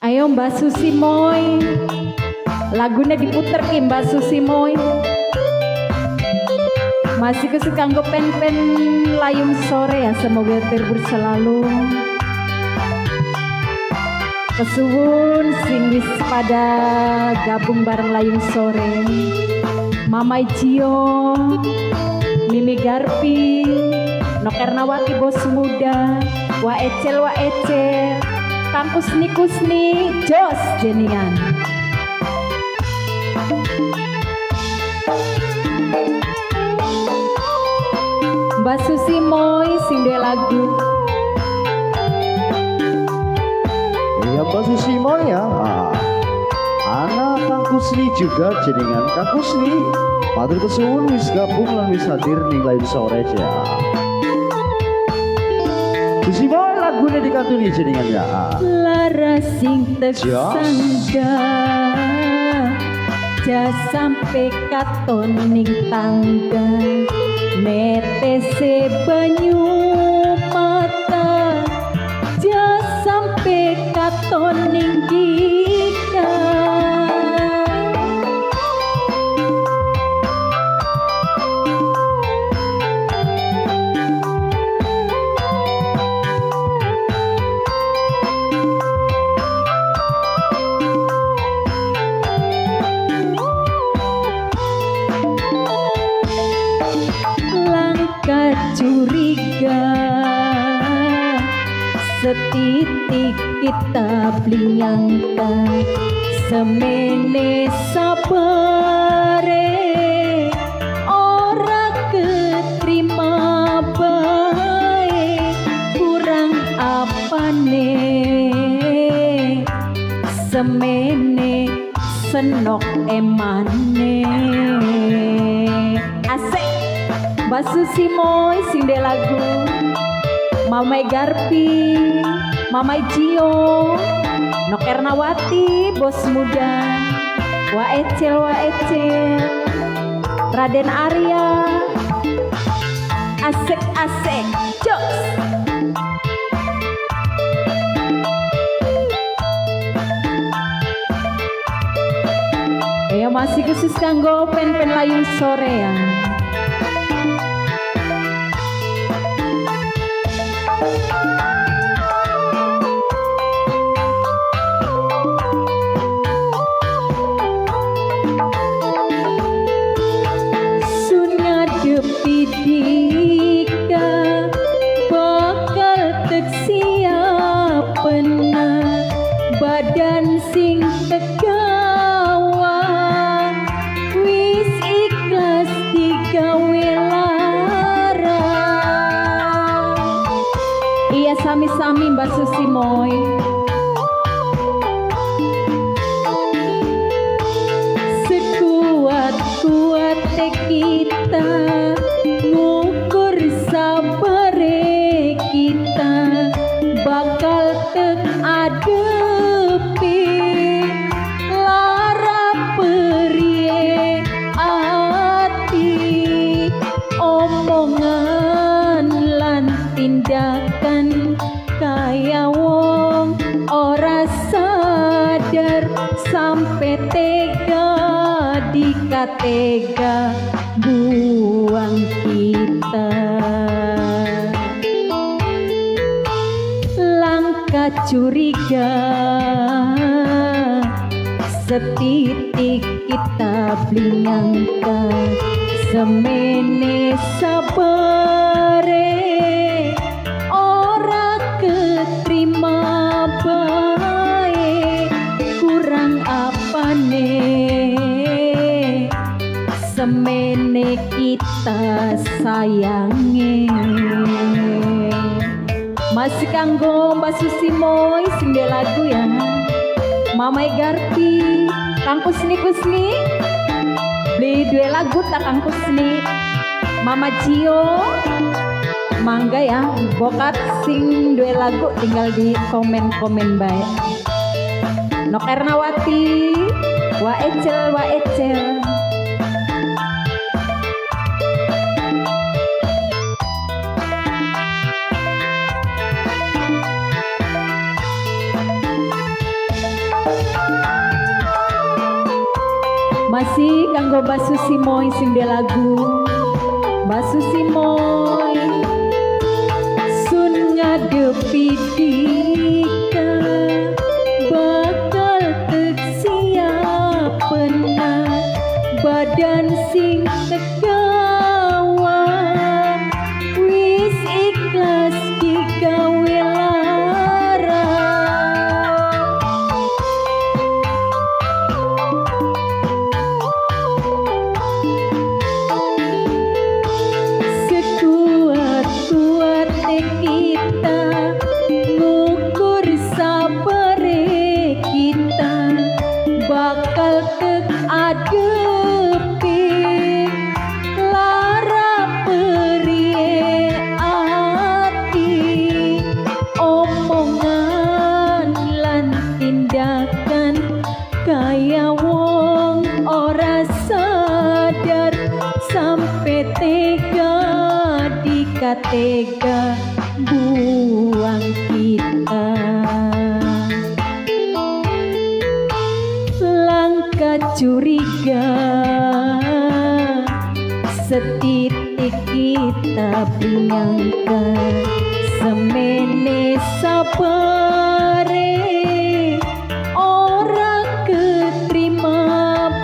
Ayo Mbak Susi Moy, lagunya diputer ki Mbak Susi Moy. Masih kanggo pen-pen layung sore ya, semoga terhibur selalu. Kesuwun sing wis pada gabung bareng layung sore. Mamai Cio, Mimi Garpi, Nokernawati bos muda, Wa Ecel, Kang Kusni, Jos Jenian. Mbak Susi Moy sing duwe lagu. Iya Mbak Susi Moy ya. Anak Kang Kusni juga jenengan Kang Kusni. Matur kesuwun wis gabung lan wis hadir ning layung sore ya. Susi Moy lagune dikantuni jenengan ya. Lara sing tersangga ja sampe katon ning tangga. Netese banyu mata ja sampe katon ning gika. Curiga setitik kita bliangka semene sabare ora ketrima bae kurang apane semene senok emane asik. Mbak Susi Moy sing de lagu. Mamai Garpi, Mamai Cio, Nokernawati bos muda, Wa Ecel, Raden Arya, asik jos. Ya masih khusus kanggo pen-pen layung sore ya. Depidika bakal tek siapena badan sing tegawa wis ikhlas digawe lara. Iya sami-sami Mbak Susi Moy. Sekuat-kuat kita ngukur sabare kita bakal tek adepi lara periye ati omongan lan tindakan kaya wong ora sadar sampai tega dikatega buang kita. Langkah curiga setitik kita blingangka semene sabare ora ketrima bae kurang apane semene kita sayange. Masih kanggo Mbak Susi Moy sing de lagu ya. Mamai Garpi, Kang Kusni beli dua lagu tak Kang Kusni. Mama Cio mangga ya bokat sing dua lagu tinggal di komen baik. Nokernawati Wa Ecel kanggo Mbak Susi Moy sing de lagu. Mbak Susi Moy sun ngadepi dika bakal tek siapena badan sing tegawa wis ikhlas digawe lara. Sekuat-kuatnya kita ngukur sabare kita bakal tek adepi lara perie ati omongan lan tindakan kaya wong ora sadar sampai tega dikatega buang kita. Langkah curiga setitik kita menyangka semene sabare ora keterima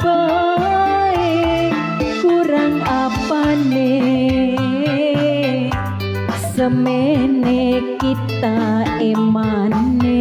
bae kurang apane semene kita emane.